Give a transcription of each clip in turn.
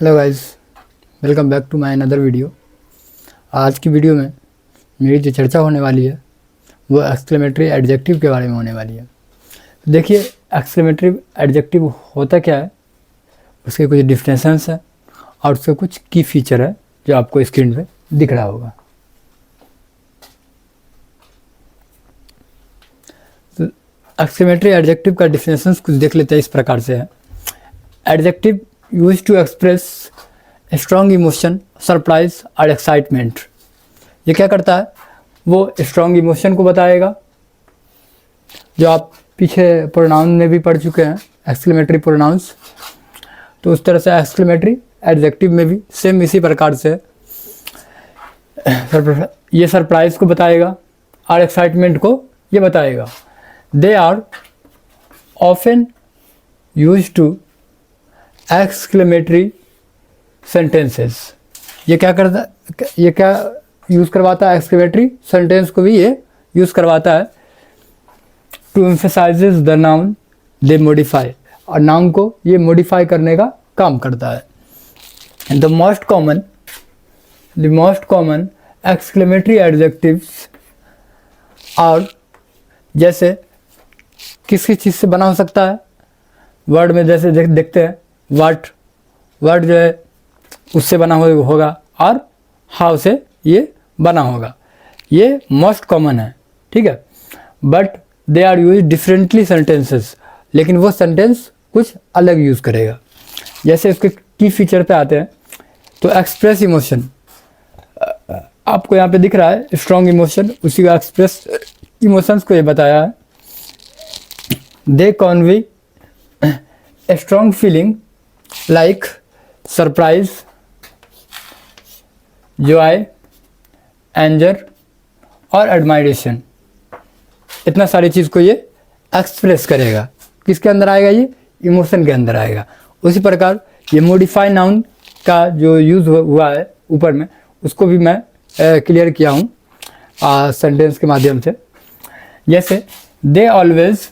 Hello guys, welcome back to my another video. आज की video में मेरी जो चर्चा होने वाली है वो एक्सक्लेमेटरी एडजेक्टिव के बारे में होने वाली है। देखिए, एक्सक्लेमेटरी एडजेक्टिव होता क्या है, उसके कुछ डिफिनेशंस है और उसके कुछ की फीचर है जो आपको स्क्रीन पे दिख रहा होगा। तो एक्सक्लेमेटरी एडजेक्टिव का डिफिनेशंस कुछ देख लेते हैं। इस प्रकार से है: adjective use to express strong emotion, surprise और एक्साइटमेंट। ये क्या करता है, वो स्ट्रॉन्ग इमोशन को बताएगा, जो आप पीछे प्रोनाउन में भी पढ़ चुके हैं, एक्सक्लेमेटरी प्रोनाउंस। तो उस तरह से एक्सक्लेमेटरी एडजेक्टिव में भी सेम इसी प्रकार से ये सरप्राइज को बताएगा और एक्साइटमेंट को ये बताएगा। They are often use to exclamatory sentences. ये क्या करता, ये क्या यूज़ करवाता है, एक्सक्लेमेटरी सेंटेंस को भी ये यूज़ करवाता है। To emphasizes the noun they modify, और नाउन को ये मॉडिफाई करने का काम करता है। The most common exclamatory adjectives और जैसे किसी चीज़ से बना हो सकता है, वर्ड में जैसे देखते हैं वर्ड जो है उससे बना होगा और हाउ से ये बना होगा। ये मोस्ट कॉमन है, ठीक है। But they are use differently sentences, लेकिन वो सेंटेंस कुछ अलग यूज़ करेगा। जैसे इसके की फीचर पे आते हैं तो एक्सप्रेस इमोशन, आपको यहाँ पे दिख रहा है स्ट्रॉन्ग इमोशन, उसी का एक्सप्रेस इमोशंस को ये बताया है। दे convey a strong feeling like surprise, joy, anger और admiration। इतना सारी चीज़ को ये एक्सप्रेस करेगा। किसके अंदर आएगा, ये इमोशन के अंदर आएगा। उसी प्रकार ये मॉडिफाई नाउन का जो यूज़ हुआ है ऊपर में, उसको भी मैं क्लियर किया हूँ सेंटेंस के माध्यम से। जैसे they always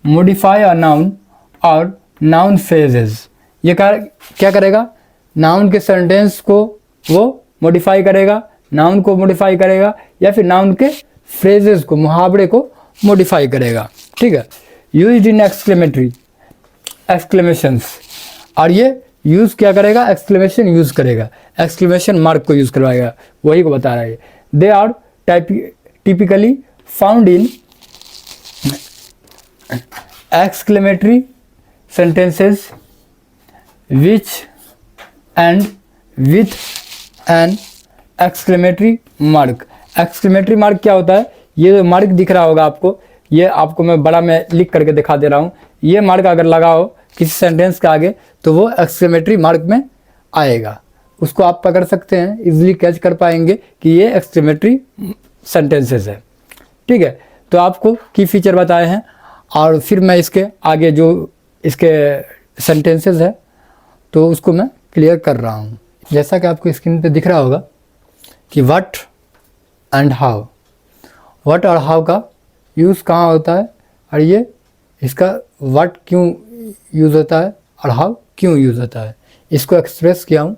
modify a noun और नाउन फ्रेजेस। ये क्या करेगा, नाउन के सेंटेंस को वो मॉडिफाई करेगा, नाउन को मॉडिफाई करेगा, या फिर नाउन के फ्रेजेस को, मुहावरे को मॉडिफाई करेगा, ठीक है। यूज्ड इन एक्सक्लेमेशंस, और ये यूज़ क्या करेगा, एक्सक्लेमेशन यूज़ करेगा, एक्सक्लेमेशन मार्क को यूज़ करवाएगा, वही को बता रहा है। They are typically found in exclamatory sentences which and with an exclamatory mark। exclamatory mark क्या होता है, ये जो मार्क दिख रहा होगा आपको, ये आपको मैं लिख करके दिखा दे रहा हूँ। ये मार्क अगर लगाओ किसी सेंटेंस के आगे तो वो एक्सक्लेमेटरी मार्क में आएगा, उसको आप पकड़ सकते हैं, इजीली कैच कर पाएंगे कि ये एक्सक्लेमेटरी सेंटेंसेस है, ठीक है। तो आपको की फीचर बताए हैं और फिर मैं इसके आगे जो इसके सेंटेंसेस है तो उसको मैं क्लियर कर रहा हूँ। जैसा कि आपको स्क्रीन पे दिख रहा होगा कि व्हाट एंड हाउ, व्हाट और हाउ का यूज़ कहाँ होता है, और ये इसका व्हाट क्यों यूज़ होता है और हाउ क्यों यूज़ होता है, इसको एक्सप्रेस किया हूँ।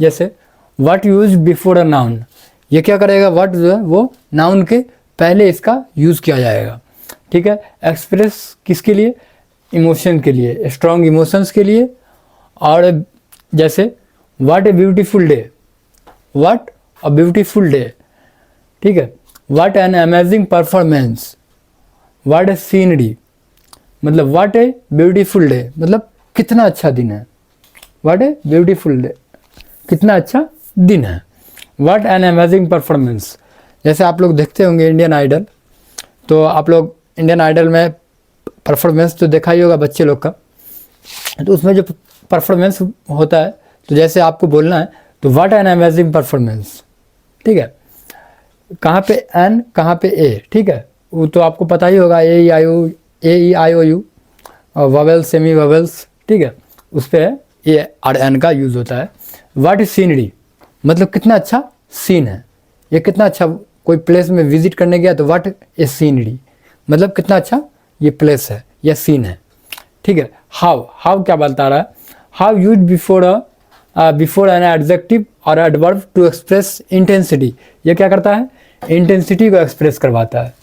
जैसे what use before a noun, ये क्या करेगा, व्हाट जो है वो नाउन के पहले इसका यूज़ किया जाएगा, ठीक है। एक्सप्रेस किसके लिए, इमोशन के लिए, स्ट्रॉन्ग इमोशंस के लिए। और जैसे what a beautiful day, what a beautiful day, ठीक है। What an amazing performance, what A scenery, मतलब व्हाट ए ब्यूटीफुल डे मतलब कितना अच्छा दिन है, व्हाट ए ब्यूटीफुल डे कितना अच्छा दिन है। व्हाट एन अमेजिंग परफॉर्मेंस, जैसे आप लोग देखते होंगे इंडियन आइडल, तो आप लोग इंडियन आइडल में परफॉर्मेंस तो देखा ही होगा बच्चे लोग का, तो उसमें जो परफॉर्मेंस होता है तो जैसे आपको बोलना है तो व्हाट एन अमेजिंग परफॉर्मेंस, ठीक है। कहाँ पे एन, कहाँ पे ए, ठीक है, वो तो आपको पता ही होगा, ए ई आई ओ यू वोवेल्स, सेमी वोवेल्स, ठीक है, उस पर ए और एन का यूज़ होता है। व्हाट इज सीनरी, मतलब कितना अच्छा सीन है, ये कितना अच्छा, कोई प्लेस में विजिट करने गया तो व्हाट ए सीनरी मतलब कितना अच्छा ये प्लेस है या सीन है, ठीक है। हाउ क्या बता रहा है, how use before a before an adjective और एडवर्ब टू एक्सप्रेस इंटेंसिटी। ये क्या करता है? इंटेंसिटी को एक्सप्रेस करवाता है।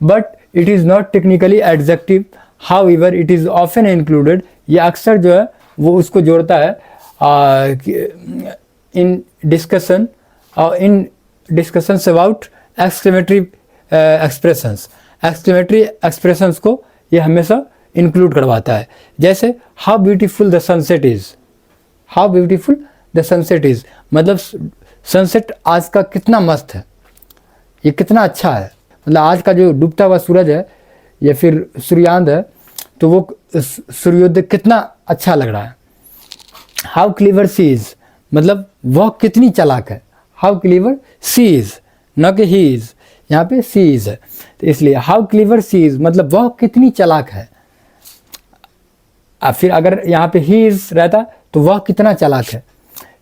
But it is not technically adjective, however it is often included. ये अक्सर जो है वो उसको जोड़ता है in discussions about exclamatory expressions. Exclamatory expressions को ये हमेशा इंक्लूड करवाता है। जैसे how beautiful the sunset is, how beautiful the sunset is, मतलब सनसेट आज का कितना मस्त है, ये कितना अच्छा है। मतलब आज का जो डूबता हुआ सूरज है या फिर सूर्यांत है, तो वो सूर्योदय कितना अच्छा लग रहा है। हाउ क्लीवर सी इज़, मतलब वह कितनी चालाक है। हाउ क्लीवर सी इज़, न कि ही इज़, यहाँ पे सी इज़ है, तो इसलिए हाउ क्लीवर सी इज़ मतलब वह कितनी चालाक है। फिर अगर यहाँ पे ही इज़ रहता तो वह कितना चालाक है।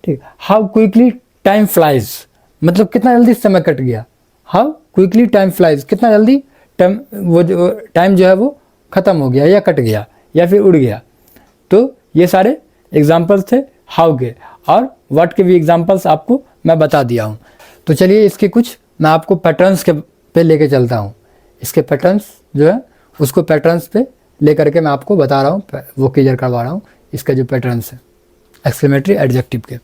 ठीक। हाउ क्विकली टाइम फ्लाइज, मतलब कितना जल्दी समय कट गया। हाउ क्विकली टाइम फ्लाइज, कितना जल्दी टाइम जो है वो ख़त्म हो गया या कट गया या फिर उड़ गया। तो ये सारे एग्जाम्पल्स थे हाउ के, और व्हाट के भी एग्जाम्पल्स आपको मैं बता दिया हूँ। तो चलिए इसके कुछ मैं आपको पैटर्न्स के पे लेके चलता हूँ। इसके पैटर्न्स जो है उसको पैटर्न्स पे लेकर के मैं आपको बता रहा हूँ, वो क्लियर करवा रहा हूँ। इसका जो पैटर्न्स है एक्सक्लेमेटरी एडजेक्टिव के,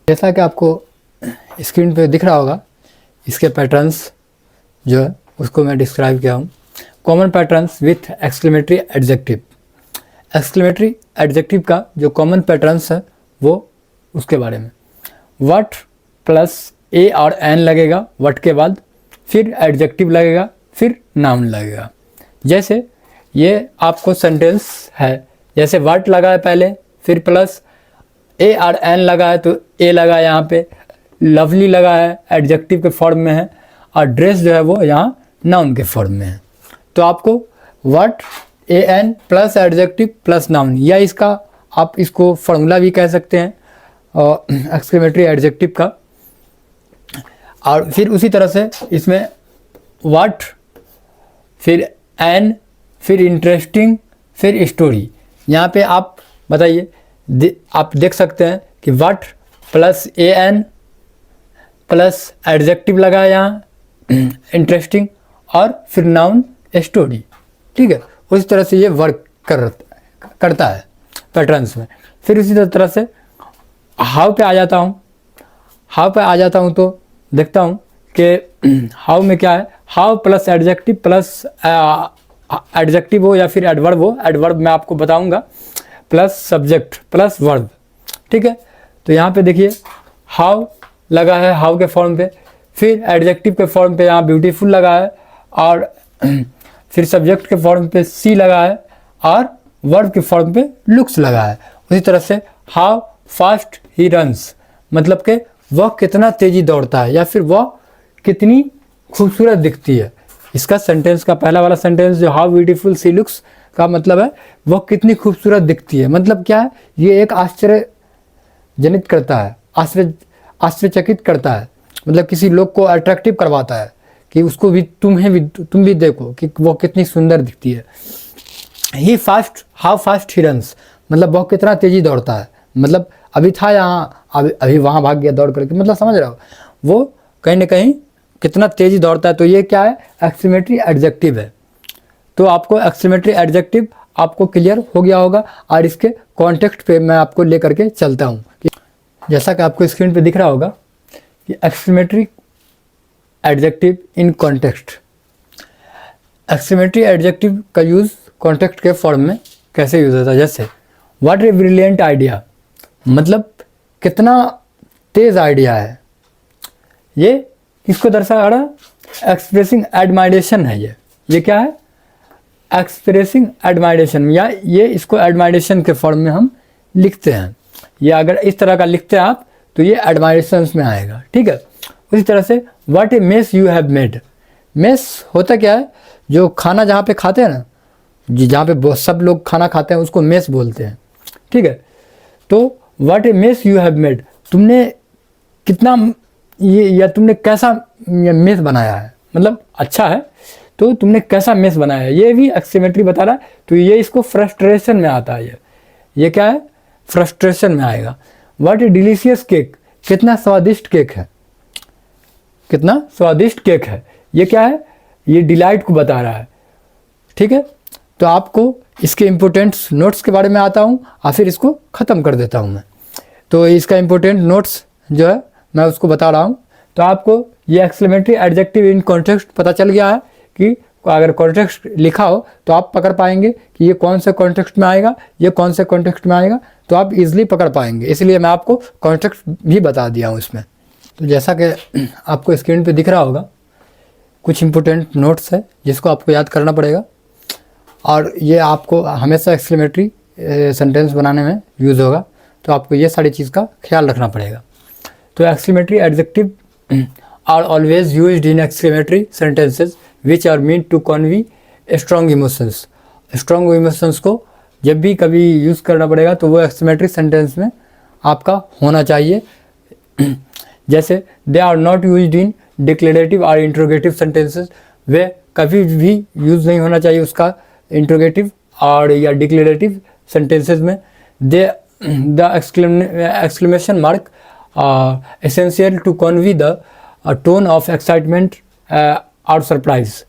जैसा कि आपको स्क्रीन पे दिख रहा होगा, इसके पैटर्न्स जो है उसको मैं डिस्क्राइब किया हूँ। Common patterns with exclamatory adjective. Exclamatory adjective का जो कॉमन पैटर्न्स है वो उसके बारे में, व्हाट प्लस ए और एन लगेगा व्हाट के बाद, फिर एडजेक्टिव लगेगा, फिर नाउन लगेगा। जैसे ये आपको सेंटेंस है, जैसे व्हाट लगा है पहले, फिर प्लस ए और एन लगा है तो ए लगा है यहाँ पे, लवली लगा है एडजेक्टिव के फॉर्म में है, और ड्रेस जो है वो यहाँ नाउन के फॉर्म में है। तो आपको what a an plus adjective plus noun, या इसका आप इसको फार्मूला भी कह सकते हैं एक्सक्लेमेटरी एडजेक्टिव का। और फिर उसी तरह से इसमें व्हाट, फिर एन, फिर इंटरेस्टिंग, फिर स्टोरी। यहाँ पे आप बताइए, आप देख सकते हैं कि what plus a an plus adjective लगा है यहाँ इंटरेस्टिंग, और फिर नाउन स्टोरी। ठीक है, उसी तरह से ये वर्क करता है पैटर्न्स में। फिर उसी तरह से हाउ पे आ जाता हूँ। हाउ पे आ जाता हूँ तो देखता हूँ कि हाउ में क्या है, how plus adjective plus adjective हो या फिर एडवर्ब हो, एडवर्ब मैं आपको बताऊंगा, प्लस सब्जेक्ट प्लस वर्ब। ठीक है, तो यहाँ पे देखिए हाउ लगा है हाउ के फॉर्म पे, फिर एडजेक्टिव के फॉर्म पे यहाँ ब्यूटीफुल लगा है, और फिर सब्जेक्ट के फॉर्म पे सी लगा है, और वर्ब के फॉर्म पे लुक्स लगा है। उसी तरह से हाउ फास्ट ही रन्स, मतलब कि वह कितना तेजी दौड़ता है या फिर वह कितनी खूबसूरत दिखती है। इसका सेंटेंस का पहला वाला सेंटेंस जो हाउ ब्यूटीफुल सी लुक्स का मतलब है वह कितनी खूबसूरत दिखती है, मतलब क्या है, ये एक आश्चर्यजनित करता है, आश्चर्यचकित करता है, मतलब किसी लोग को अट्रैक्टिव करवाता है कि उसको भी तुम भी देखो कि वो कितनी सुंदर दिखती है। He fast, how fast he runs, मतलब वह कितना तेजी दौड़ता है, मतलब अभी था यहाँ अभी वहाँ भाग गया दौड़ करके, मतलब समझ रहे हो, वो कहीं ना कहीं कितना तेजी दौड़ता है। तो ये क्या है, एक्सक्लेमेटरी एडजेक्टिव है। तो आपको एक्सक्लेमेटरी एडजेक्टिव आपको क्लियर हो गया होगा, और इसके कॉन्टेक्स्ट पे मैं आपको ले करके चलता हूँ। जैसा कि आपको स्क्रीन पे दिख रहा होगा कि exclamatory adjective in context. Exclamatory adjective का यूज़ कॉन्टेक्स्ट के फॉर्म में कैसे यूज़ होता है, जैसे व्हाट ए ब्रिलियंट आइडिया, मतलब कितना तेज़ आइडिया है। ये किसको दर्शा रहा है, एक्सप्रेसिंग एडमायरेशन है। ये क्या है, एक्सप्रेसिंग एडमायरेशन, या ये इसको एडमायरेशन के फॉर्म में हम लिखते हैं। ये अगर इस तरह का लिखते हैं आप तो ये एडमायरेशन में आएगा। ठीक है, उसी तरह से what A mess you have made. Mess होता क्या है, जो खाना जहाँ पे खाते हैं ना, जहाँ पे सब लोग खाना खाते हैं उसको मेस बोलते हैं। ठीक है, तो what A mess you have made, तुमने कितना ये, या तुमने कैसा मेस बनाया है, मतलब अच्छा है तो तुमने कैसा मेस बनाया है, ये भी एक्सक्लेमेटरी बता रहा है। तो ये इसको फ्रस्ट्रेशन में आता है। ये क्या है, फ्रस्ट्रेशन में आएगा। व्हाट ए डिलीशियस केक, कितना स्वादिष्ट केक है, कितना स्वादिष्ट केक है। ये क्या है, ये डिलाइट को बता रहा है। ठीक है, तो आपको इसके इम्पोर्टेंट्स नोट्स के बारे में आता हूँ और फिर इसको ख़त्म कर देता हूँ मैं। तो इसका इम्पोर्टेंट नोट्स जो है मैं उसको बता रहा हूँ। तो आपको ये एक्सक्लेमेटरी एडजेक्टिव इन कॉन्टेक्स्ट पता चल गया है कि अगर कॉन्टेक्स्ट लिखा हो तो आप पकड़ पाएंगे कि ये कौन से कॉन्टेक्स्ट में आएगा, ये कौन से कॉन्टेक्स्ट में आएगा, तो आप इजीली पकड़ पाएंगे। इसलिए मैं आपको कॉन्टेक्स्ट भी बता दिया हूँ इसमें। तो जैसा कि आपको स्क्रीन पे दिख रहा होगा, कुछ इंपॉर्टेंट नोट्स है जिसको आपको याद करना पड़ेगा, और ये आपको हमेशा एक्सक्लेमेटरी सेंटेंस बनाने में यूज़ होगा। तो आपको ये सारी चीज़ का ख्याल रखना पड़ेगा। तो exclamatory adjective are always used in exclamatory sentences which are mean to convey strong emotions. Strong emotions को जब भी कभी यूज़ करना पड़ेगा तो वो एक्सक्लेमेटरी सेंटेंस में आपका होना चाहिए। जैसे they are not used in declarative और इंट्रोगेटिव सेंटेंसेस, वे कभी भी यूज़ नहीं होना चाहिए उसका इंट्रोगेटिव और या डिक्लेरेटिव सेंटेंसेस में। They the exclamation mark essential to convey the tone of excitement और सरप्राइज।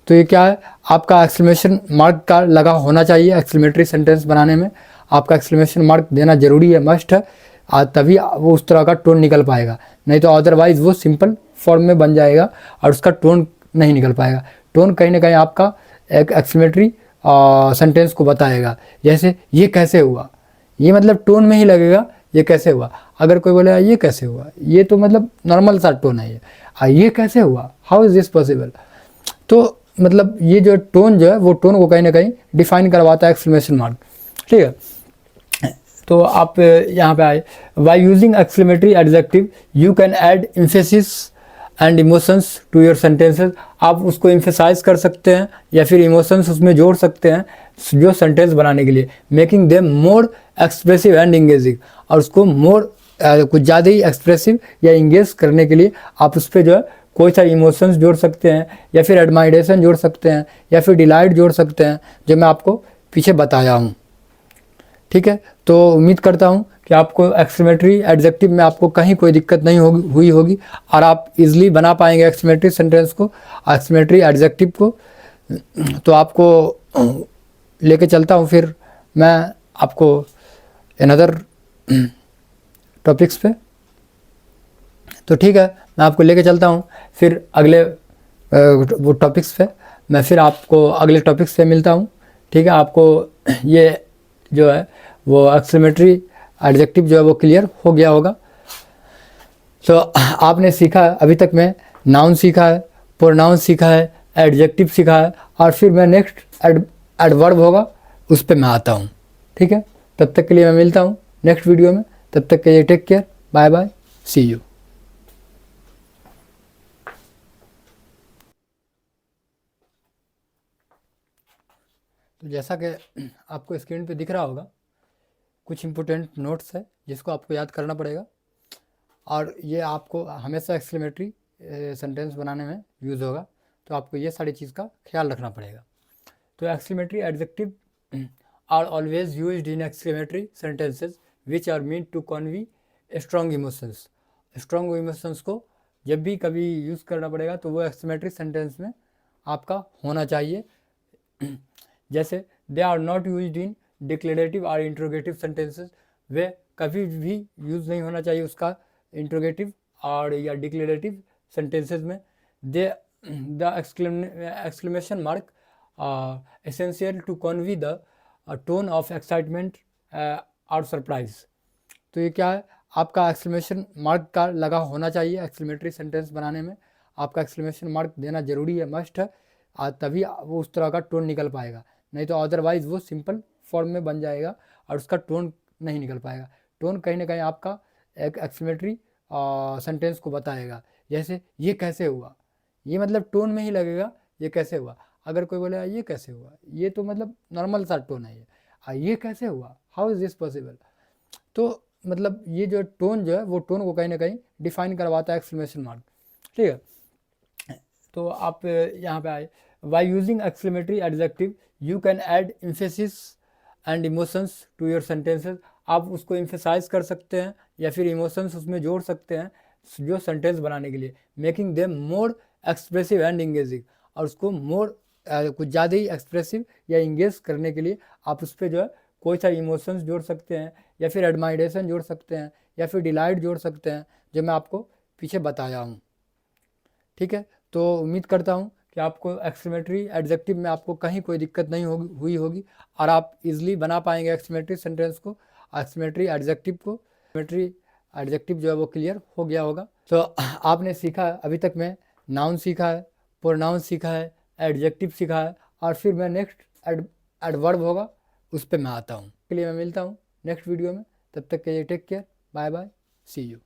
तो ये क्या है, आपका एक्सक्लेमेशन मार्क का लगा होना चाहिए एक्सक्लेमेटरी सेंटेंस बनाने में। आपका एक्सक्लेमेशन मार्क देना जरूरी है, मस्ट है, तभी वो उस तरह का टोन निकल पाएगा। नहीं तो अदरवाइज़ वो सिंपल फॉर्म में बन जाएगा और उसका टोन नहीं निकल पाएगा। टोन कहीं ना कहीं आपका एक एक्सक्लेमेटरी सेंटेंस को बताएगा। जैसे ये कैसे हुआ, ये मतलब टोन में ही लगेगा ये कैसे हुआ। अगर कोई बोले ये कैसे हुआ, ये तो मतलब नॉर्मल सा टोन है ये कैसे हुआ, हाउ इज़ दिस पॉसिबल। तो मतलब ये जो टोन जो है वो टोन को कहीं ना कहीं डिफाइन करवाता है एक्सक्लेमेशन मार्क। ठीक है, तो आप यहाँ पे आए, by using exclamatory adjective you can add emphasis and emotions to your sentences. आप उसको एम्फेसाइज कर सकते हैं या फिर इमोशंस उसमें जोड़ सकते हैं जो सेंटेंस बनाने के लिए, making them more expressive and engaging. और उसको मोर कुछ ज़्यादा ही एक्सप्रेसिव या इंगेज करने के लिए आप उस पर जो है कोई सा इमोशंस जोड़ सकते हैं या फिर एडमायरेशन जोड़ सकते हैं या फिर डिलाइट जोड़ सकते हैं, जो मैं आपको पीछे बताया हूँ। ठीक है, तो उम्मीद करता हूँ कि आपको एक्सक्लेमेटरी एडजेक्टिव में आपको कहीं कोई दिक्कत नहीं हुई होगी और आप इजीली बना पाएंगे एक्सक्लेमेटरी सेंटेंस को, एक्सक्लेमेटरी एडजेक्टिव को। तो आपको लेके चलता हूँ फिर मैं आपको अनदर टॉपिक्स पे। तो ठीक है, मैं आपको लेके चलता हूँ फिर अगले वो टॉपिक्स पे। मैं फिर आपको अगले टॉपिक्स पे मिलता हूँ। ठीक है, आपको ये जो है वो एक्सक्लेमेटरी एडजेक्टिव जो है वो क्लियर हो गया होगा। तो आपने सीखा है अभी तक में नाउन सीखा है, प्रोनाउन सीखा है, एडजेक्टिव सीखा है, और फिर मैं नेक्स्ट एडवर्ब होगा उस पर मैं आता हूँ। ठीक है, तब तक के लिए मैं मिलता हूँ नेक्स्ट वीडियो में। तब तक के लिए take care, bye bye, see you. तो जैसा कि आपको स्क्रीन पे दिख रहा होगा, कुछ इंपॉर्टेंट नोट्स है जिसको आपको याद करना पड़ेगा, और ये आपको हमेशा एक्सक्लेमेटरी सेंटेंस बनाने में यूज़ होगा। तो आपको ये सारी चीज़ का ख्याल रखना पड़ेगा। तो exclamatory adjective are always used in exclamatory sentences which are mean to convey strong emotions. Strong emotions को जब भी कभी यूज़ करना पड़ेगा तो वो एक्सक्लेमेटरी सेंटेंस में आपका होना चाहिए। जैसे they are not used in declarative और इंट्रोगेटिव सेंटेंसेस, वे कभी भी यूज़ नहीं होना चाहिए उसका इंट्रोगेटिव और या डिक्लेरेटिव सेंटेंसेस में। They the exclamation mark essential to convey the tone of excitement और सरप्राइज। तो ये क्या है, आपका एक्सक्लेमेशन मार्क का लगा होना चाहिए एक्सक्लेमेटरी सेंटेंस बनाने में। आपका एक्सक्लेमेशन मार्क देना जरूरी है, मस्ट है, तभी वो उस तरह का टोन निकल पाएगा। नहीं तो अदरवाइज़ वो सिंपल फॉर्म में बन जाएगा और उसका टोन नहीं निकल पाएगा। टोन कहीं ना कहीं आपका एक एक्सक्लेमेटरी सेंटेंस को बताएगा। जैसे ये कैसे हुआ, ये मतलब टोन में ही लगेगा ये कैसे हुआ। अगर कोई बोले ये कैसे हुआ, ये तो मतलब नॉर्मल सा टोन है ये कैसे हुआ, हाउ इज़ दिस पॉसिबल। तो मतलब ये जो टोन जो है वो टोन को कहीं ना कहीं डिफाइन करवाता है एक्सक्लेमेशन मार्क। ठीक है, तो आप यहाँ पे आए, by using exclamatory adjective you can add emphasis and emotions to your sentences. आप उसको एम्फेसाइज कर सकते हैं या फिर इमोशंस उसमें जोड़ सकते हैं जो सेंटेंस बनाने के लिए, making them more expressive and engaging. और उसको मोर कुछ ज़्यादा ही एक्सप्रेसिव या इंगेज करने के लिए आप उस पर जो है कोई सा इमोशंस जोड़ सकते हैं, या फिर एडमायरेशन जोड़ सकते हैं, या फिर डिलाइट जोड़ सकते हैं, जो मैं आपको पीछे बताया हूँ। ठीक है, तो उम्मीद करता हूँ कि आपको एक्सक्लेमेटरी एडजेक्टिव में आपको कहीं कोई दिक्कत नहीं हुई होगी और आप इजीली बना पाएंगे एक्सक्लेमेटरी सेंटेंस को, एक्सक्लेमेटरी एडजेक्टिव को। एक्सक्लेमेटरी एडजेक्टिव जो है वो क्लियर हो गया होगा। तो आपने सीखा अभी तक में नाउन सीखा है, प्रोनाउन सीखा है, एडजेक्टिव सीखा है, और फिर मैं नेक्स्ट एडवर्ब होगा उस पर मैं आता हूँ। के लिए मैं मिलता हूँ नेक्स्ट वीडियो में, तब तक के लिए take care, bye bye, see you.